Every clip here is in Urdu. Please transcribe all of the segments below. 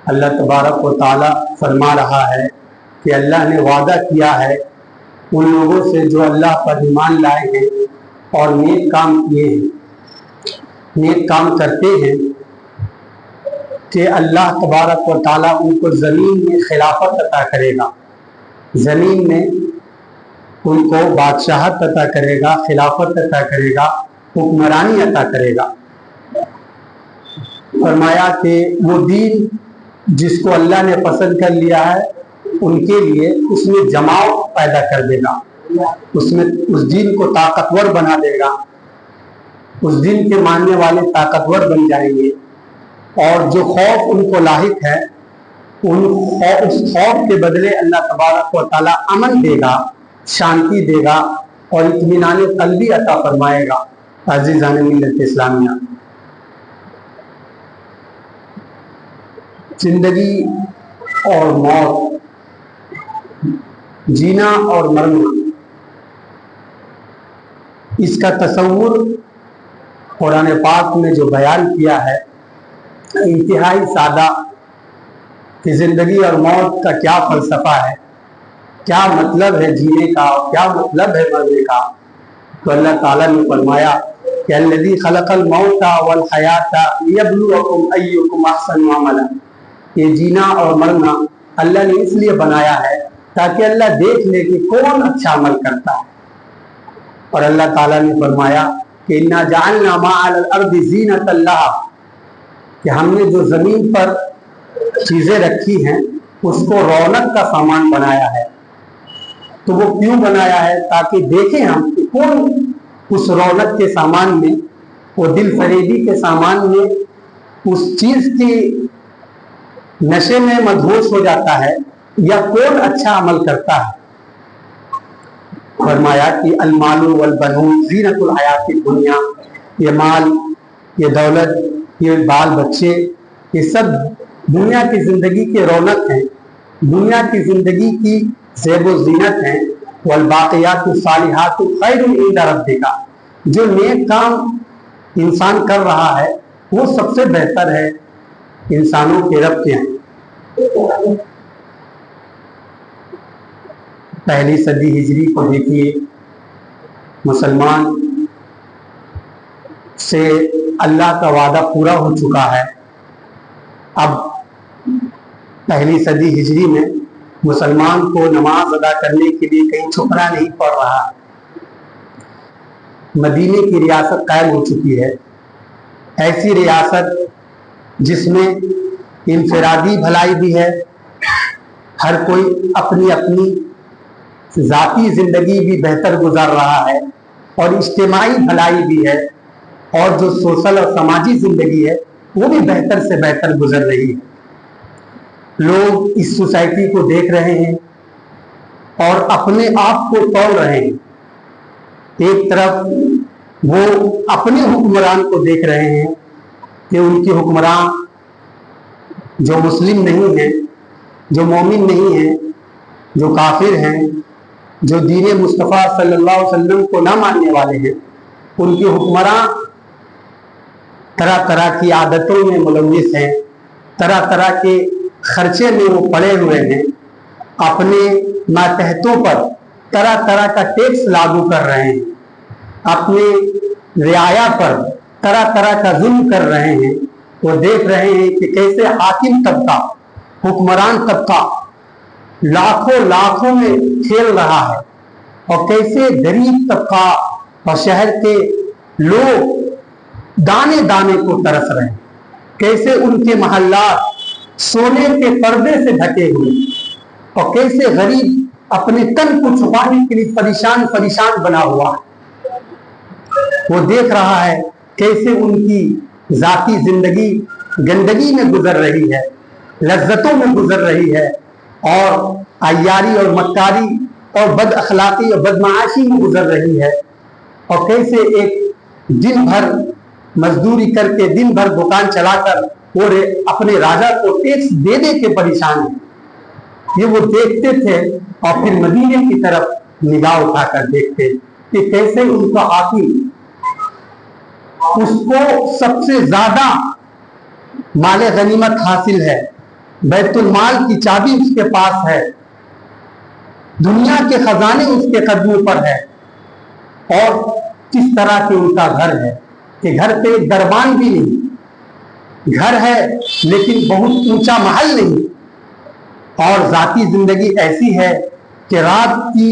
اللہ تبارک و تعالیٰ فرما رہا ہے کہ اللہ نے وعدہ کیا ہے ان لوگوں سے جو اللہ پر ایمان لائے ہیں اور نیک کام کیے ہیں، نیک کام کرتے ہیں، کہ اللہ تبارک و تعالیٰ ان کو زمین میں خلافت عطا کرے گا، زمین میں ان کو بادشاہت عطا کرے گا، خلافت عطا کرے گا، حکمرانی عطا کرے گا۔ فرمایا کہ وہ دین جس کو اللہ نے پسند کر لیا ہے ان کے لیے اس میں جماؤ پیدا کر دے گا، اس دین کو طاقتور بنا دے گا، اس دین کے ماننے والے طاقتور بن جائیں گے، اور جو خوف ان کو لاحق ہے اس خوف کے بدلے اللہ تبارک و تعالیٰ امن دے گا، شانتی دے گا اور اطمینان قلبی عطا فرمائے گا۔ عزیزان ملت اسلامیہ، زندگی اور موت، جینا اور مرنا، اس کا تصور قرآن پاک میں جو بیان کیا ہے انتہائی سادہ، کہ زندگی اور موت کا کیا فلسفہ ہے، کیا مطلب ہے جینے کا اور کیا مطلب ہے مرنے کا۔ تو اللہ تعالیٰ نے فرمایا کہ الذی خلق الموت والحیات لیبلوکم ایکم احسن عملا، یہ جینا اور مرنا اللہ نے اس لیے بنایا ہے تاکہ اللہ دیکھ لے کہ کون اچھا عمل کرتا ہے۔ اور اللہ تعالیٰ نے فرمایا کہ انا جعلنا ما علی الارض زینۃ لہا، کہ ہم نے جو زمین پر چیزیں رکھی ہیں اس کو رونق کا سامان بنایا ہے۔ تو وہ کیوں بنایا ہے؟ تاکہ دیکھیں ہم کہ کون اس رونق کے سامان میں، وہ دل فریبی کے سامان میں اس چیز کی نشے میں مدہوش ہو جاتا ہے، یا کون اچھا عمل کرتا ہے۔ فرمایا کہ المال والبنون زینۃ الحیات الدنیا، یہ مال، یہ دولت، یہ بال بچے، یہ سب دنیا کی زندگی کے رونق ہیں، دنیا کی زندگی کی زیب و زینت ہیں۔ والباقیات الصالحات خیر عند ربک، جو نیک کام انسان کر رہا ہے وہ سب سے بہتر ہے انسانوں کے رب کے ہیں۔ پہلی صدی ہجری کو دیکھیے، مسلمان سے اللہ کا وعدہ پورا ہو چکا ہے۔ اب پہلی صدی ہجری میں مسلمان کو نماز ادا کرنے کے لیے کہیں چھپنا نہیں پڑ رہا، مدینے کی ریاست قائم ہو چکی ہے، ایسی ریاست جس میں انفرادی بھلائی بھی ہے، ہر کوئی اپنی اپنی ذاتی زندگی بھی بہتر گزار رہا ہے، اور اجتماعی بھلائی بھی ہے، اور جو سوشل اور سماجی زندگی ہے وہ بھی بہتر سے بہتر گزر رہی ہے۔ لوگ اس سوسائٹی کو دیکھ رہے ہیں اور اپنے آپ کو تول رہے ہیں۔ ایک طرف وہ اپنے حکمران کو دیکھ رہے ہیں کہ ان کے حکمران جو مسلم نہیں ہیں، جو مومن نہیں ہیں، جو کافر ہیں، جو دین مصطفیٰ صلی اللہ علیہ وسلم کو نہ ماننے والے ہیں، ان کے حکمران طرح طرح کی عادتوں میں ملوث ہیں، طرح طرح کے خرچے میں وہ پڑے ہوئے ہیں، اپنے ماتحتوں پر طرح طرح کا ٹیکس لاگو کر رہے ہیں، اپنے رعایا پر طرح طرح کا ظلم کر رہے ہیں۔ وہ دیکھ رہے ہیں کہ کیسے حاکم طبقہ، حکمران طبقہ لاکھوں لاکھوں میں کھیل رہا ہے، اور کیسے غریب طبقہ اور شہر کے لوگ دانے دانے کو ترس رہے ہیں، کیسے ان کے محلات سونے کے پردے سے ڈھکے ہوئے، اور کیسے غریب اپنے تن کو چھپانے کے لیے پریشان پریشان بنا ہوا ہے۔ وہ دیکھ رہا ہے کیسے ان کی ذاتی زندگی گندگی میں گزر رہی ہے، لذتوں میں گزر رہی ہے، اور عیاری اور مکاری اور بد اخلاقی اور بدمعاشی میں گزر رہی ہے، اور کیسے ایک دن بھر مزدوری کر کے، دن بھر دکان چلا کر وہ اپنے راجا کو ٹیکس دے دے کے پریشان ہے۔ یہ وہ دیکھتے تھے، اور پھر مدینے کی طرف نگاہ اٹھا کر دیکھتے کہ کیسے ان کا حاکم اس کو سب سے زیادہ مال غنیمت حاصل ہے، بیت المال کی چابی اس کے پاس ہے، دنیا کے خزانے اس کے قدموں پر ہے، اور کس طرح کے ان کا گھر ہے کہ گھر پہ ایک دربان بھی نہیں، گھر ہے لیکن بہت اونچا محل نہیں، اور ذاتی زندگی ایسی ہے کہ رات کی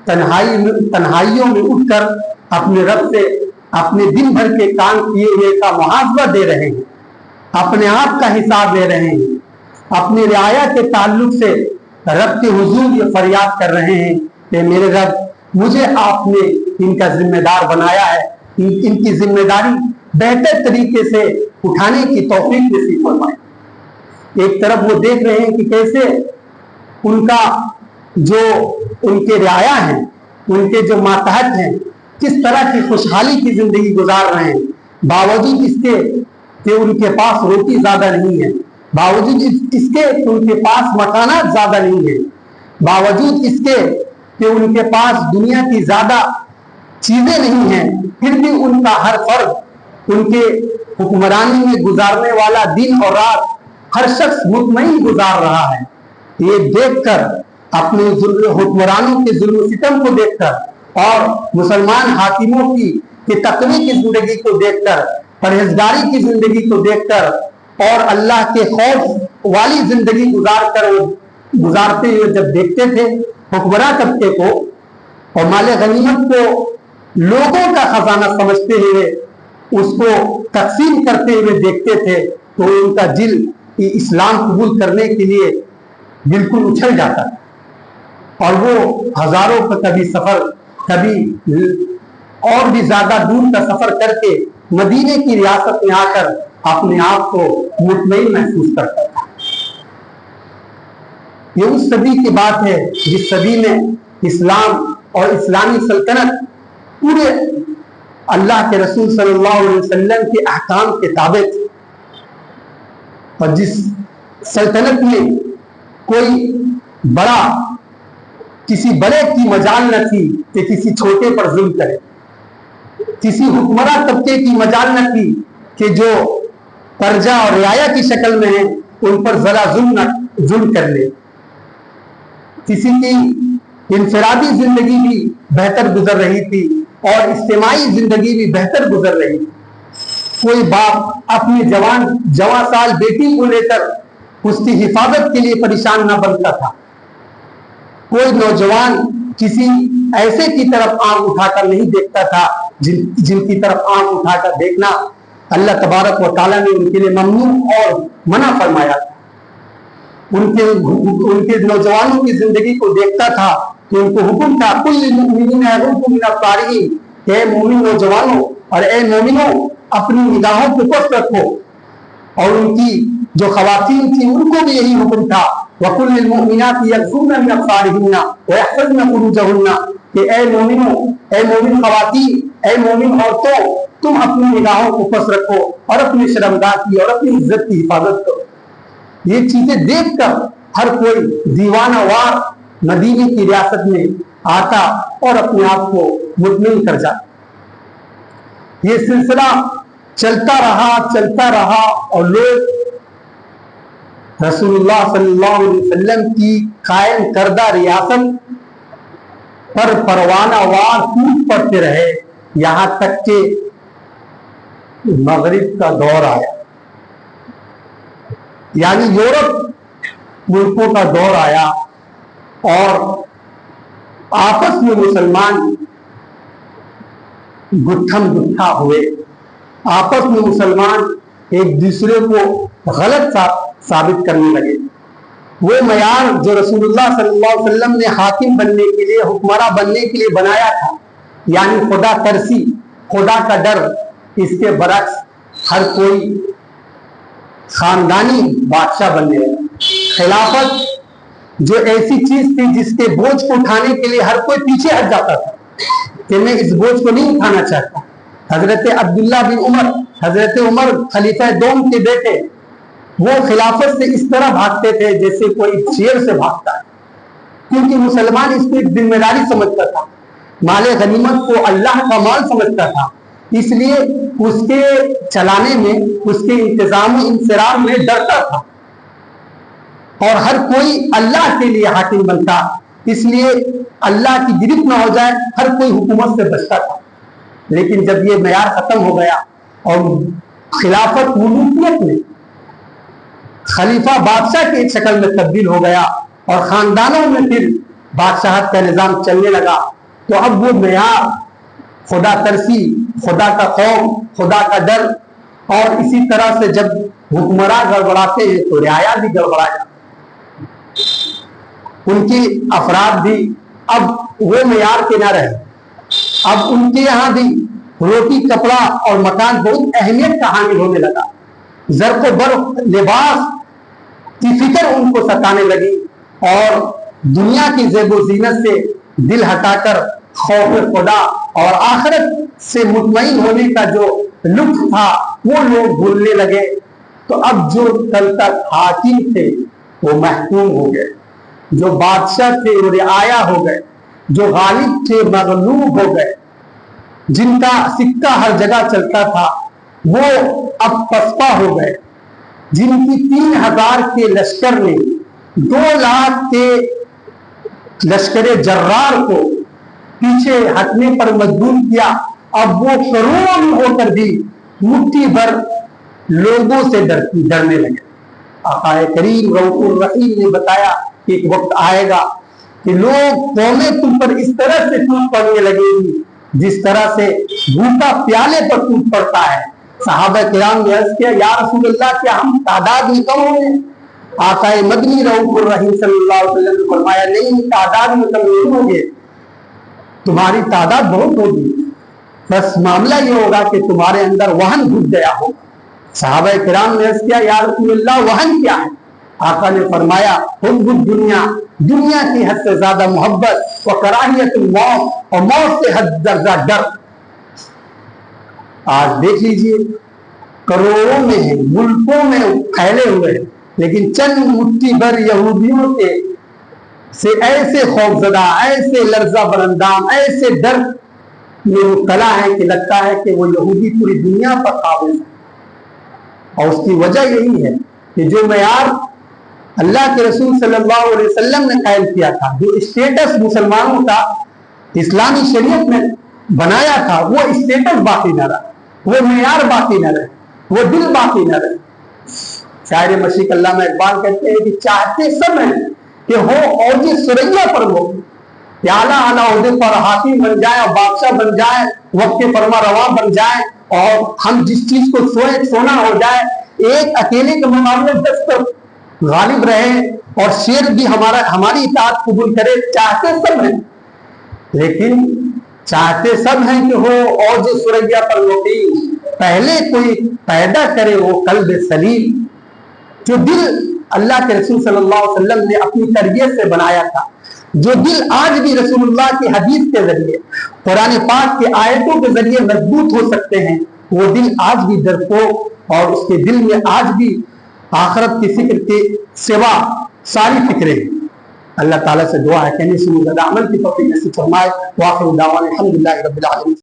تنہائیوں میں اٹھ کر اپنے رب سے اپنے دن بھر کے کام کیے ہوئے کا محاسبہ دے رہے ہیں، اپنے آپ کا حساب لے رہے ہیں، اپنی رعایا کے تعلق سے رب کے حضور یہ فریاد کر رہے ہیں کہ میرے رب مجھے آپ نے ان کا ذمہ دار بنایا ہے، ان کی ذمہ داری بہتر طریقے سے اٹھانے کی توفیق نصیب فرمائے۔ ایک طرف وہ دیکھ رہے ہیں کہ کیسے ان کا جو ان کے رعایا ہیں، ان کے جو ماتحت ہیں، کس طرح کی خوشحالی کی زندگی گزار رہے ہیں، باوجود اس کے کہ ان کے پاس روٹی زیادہ نہیں ہے، باوجود اس کے کہ ان کے پاس مکانات زیادہ نہیں ہے، باوجود اس کے کہ ان کے پاس دنیا کی زیادہ چیزیں نہیں ہیں، پھر بھی ان کا ہر فرد ان کے حکمرانی میں گزارنے والا دن اور رات ہر شخص مطمئن گزار رہا ہے۔ یہ دیکھ کر اپنے حکمرانوں کے ظلم و ستم کو دیکھ کر اور مسلمان حاکموں کی تقوی کی زندگی کو دیکھ کر، پرہیزگاری کی زندگی کو دیکھ کر اور اللہ کے خوف والی زندگی گزارتے ہوئے جب دیکھتے تھے حکمراں طبقے کو اور مال غنیمت کو لوگوں کا خزانہ سمجھتے ہوئے اس کو تقسیم کرتے ہوئے دیکھتے تھے تو ان کا دل اسلام قبول کرنے کے لیے بالکل اچھل جاتا تھا، اور وہ ہزاروں کا کبھی سفر، کبھی اور بھی زیادہ دور کا سفر کر کے مدینے کی ریاست میں آ کر اپنے آپ کو مطمئن محسوس کرتا تھا۔ یہ اس صدی کی بات ہے جس صدی میں اسلام اور اسلامی سلطنت پورے اللہ کے رسول صلی اللہ علیہ وسلم کے احکام کے تابع تھی، اور جس سلطنت میں کوئی بڑا کسی بڑے کی مجال نہ تھی کہ کسی چھوٹے پر ظلم کرے، کسی حکمراں طبقے کی مجال نہ تھی کہ جو پرجا اور رعایا کی شکل میں ہیں ان پر ذرا ظلم کر لے، کسی کی انفرادی زندگی بھی بہتر گزر رہی تھی اور اجتماعی زندگی بھی بہتر گزر رہی تھی۔ کوئی باپ اپنی جوان سال بیٹی کو لے کر اس کی حفاظت کے لیے پریشان نہ بنتا تھا، کوئی نوجوان کسی ایسے کی طرف آنکھ اٹھا کر نہیں دیکھتا تھا جن کی طرف آنکھ اٹھا کر دیکھنا اللہ تبارک و تعالیٰ نے ان کے لیے ممنوع اور منع فرمایا تھا۔ ان کے نوجوانوں کی زندگی کو دیکھتا تھا کہ ان کو حکم تھا کل للمؤمنین یغضوا من ابصارہم، کہ اے مومن نوجوانوں اور اے مومنوں اپنی نگاہوں کو پست رکھو، اور ان کی جو خواتین تھیں ان کو بھی یہی حکم تھا وَقُلْ لِلْمُؤْمِنَاتِ يَغْضُضْنَ مِنْ أَبْصَارِهِنَّ وَيَحْفَظْنَ فُرُوجَهُنَّ، کہ اے مومنوں، اے مومن خواتین، اے مومن عورتوں، تم اپنی نگاہوں کو پست رکھو اور اپنی شرمگاہ کی اور اپنی عزت کی حفاظت کرو۔ یہ چیزیں دیکھ کر ہر کوئی دیوانہ وار مدینے کی ریاست میں آتا اور اپنے آپ کو مطمئن کر جاتا۔ یہ سلسلہ چلتا رہا اور لوگ رسول اللہ صلی اللہ علیہ وسلم کی قائم کردہ ریاست پر پروانہ وار ٹوٹ پڑتے رہے، یہاں تک کہ مغرب کا دور آیا، یعنی یورپ ملکوں کا دور آیا، اور آپس میں مسلمان گٹھم گٹھا ہوئے، آپس میں مسلمان ایک دوسرے کو غلط ثابت کرنے لگے۔ وہ معیار جو رسول اللہ صلی اللہ علیہ وسلم نے حاکم بننے کے لیے، حکمراں بننے کے لیے بنایا تھا، یعنی خدا ترسی، خدا کا ڈر، اس کے برعکس ہر کوئی خاندانی بادشاہ بننے لگا۔ خلافت جو ایسی چیز تھی جس کے بوجھ کو اٹھانے کے لیے ہر کوئی پیچھے ہٹ جاتا تھا کہ میں اس بوجھ کو نہیں اٹھانا چاہتا۔ حضرت عبداللہ بن عمر، حضرت عمر خلیفہ دوم کے بیٹے، وہ خلافت سے اس طرح بھاگتے تھے جیسے کوئی شیر سے بھاگتا ہے، کیونکہ مسلمان اس کو ایک ذمہ داری سمجھتا تھا، مال غنیمت کو اللہ کا مال سمجھتا تھا، اس لیے اس کے چلانے میں، اس کے انتظام و انصرام میں ڈرتا تھا۔ اور ہر کوئی اللہ کے لیے حاکم بنتا، اس لیے اللہ کی گرفت نہ ہو جائے ہر کوئی حکومت سے بچتا تھا۔ لیکن جب یہ معیار ختم ہو گیا اور خلافت ملوکیت میں خلیفہ بادشاہ کی ایک شکل میں تبدیل ہو گیا اور خاندانوں میں پھر بادشاہت کا نظام چلنے لگا، تو اب وہ معیار خدا ترسی، خدا کا خوف، خدا کا ڈر، اور اسی طرح سے جب حکمراں گڑبڑاتے ہیں تو رعایا بھی گڑبڑا جاتی، ان کی افراد بھی اب وہ معیار کے نہ رہے، اب ان کے یہاں بھی روٹی کپڑا اور مکان بہت اہمیت کا حامل ہونے لگا، زرق و برق لباس کی فکر ان کو ستانے لگی، اور دنیا کی زیب و زینت سے دل ہٹا کر خوف خدا اور آخرت سے مطمئن ہونے کا جو لطف تھا وہ لوگ بھولنے لگے۔ تو اب جو کل تک حاکم تھے وہ محکوم ہو گئے، جو بادشاہ تھے وہ رعایا ہو گئے، جو غالب تھے مغلوب ہو گئے، جن کا سکہ ہر جگہ چلتا تھا وہ اب پسپا ہو گئے، جن کی 3000 کے لشکر نے 2 لاکھ کے لشکر جرار کو پیچھے ہٹنے پر مجبور کیا، اب وہ کروڑوں میں ہو کر بھی مٹھی بھر لوگوں سے ڈرنے لگے۔ آقا کریم رؤوف الرحیم نے بتایا کہ ایک وقت آئے گا کہ لوگ قومیں تم پر اس طرح سے ٹوٹ پڑنے لگے گی جس طرح سے بھوکا پیالے پر ٹوٹ پڑتا ہے۔ صحابہ کرام نے عرض کیا یا رسول اللہ کیا ہم تعداد میں کم ہوں گے؟ آقا مدنی رؤوف الرحیم صلی اللہ علیہ وسلم نے فرمایا نہیں، تعداد میں کم نہیں ہوں گے، تمہاری تعداد بہت ہوگی، بس معاملہ یہ ہوگا کہ تمہارے اندر وہن گھس گیا ہو۔ صحابہ کرام نے عرض کیا یا رسول اللہ وہن کیا ہے؟ آقا نے فرمایا حب الدنیا، دنیا کی حد سے زیادہ محبت، و کراہیت الموت، اور موت سے حد درجہ ڈر۔ آج دیکھ لیجئے کروڑوں میں ہیں، ملکوں میں پھیلے ہوئے ہیں، لیکن چند مٹھی بھر یہودیوں کے سے ایسے خوفزدہ، ایسے لرزہ برندام، ایسے ڈر میں مبتلا ہے کہ لگتا ہے کہ وہ یہودی پوری دنیا پر قابض ہے۔ اور اس کی وجہ یہی ہے کہ جو معیار اللہ کے رسول صلی اللہ علیہ وسلم نے قائم کیا تھا، جو اسٹیٹس مسلمانوں کا اسلامی شریعت میں بنایا تھا، وہ اسٹیٹس باقی نہ رہا، وہ معیار باقی نہ رہے، وہ دل باقی نہ رہے۔ شاعر مشرق علامہ اقبال کہتے ہیں کہ چاہتے سب ہیں کہ ہو اوج ثریا پر ہو، پیالہ اعلیٰ عہدے پر حاکم بن جائے اور بادشاہ بن جائے، وقت کے فرما روا بن جائے، اور ہم جس چیز کو سوئے سونا ہو جائے، ایک اکیلے کے مقابلے 10 پر غالب رہے اور شیر بھی ہماری اطاعت قبول کرے۔ چاہتے سب ہیں، لیکن چاہتے سب ہیں کہ ہو اوج ثریا پر مقیم، پہلے کوئی پیدا کرے وہ قلب سلیم، جو دل اللہ کے رسول صلی اللہ علیہ وسلم نے اپنی تربیت سے بنایا تھا، جو دل آج بھی رسول اللہ کی حدیث کے ذریعے، قرآن پاک کی آیتوں کے ذریعے مضبوط ہو سکتے ہیں، وہ دل آج بھی ڈرپوک اور اس کے دل میں آج بھی آخرت کی فکر کے سوا ساری فکریں۔ اللہ تعالیٰ سے دعا ہے کہ نہیں سنو زیادہ عمل کی توفیق نصیب فرمائے۔ وآخر دعوانا الحمدللہ رب العالمین۔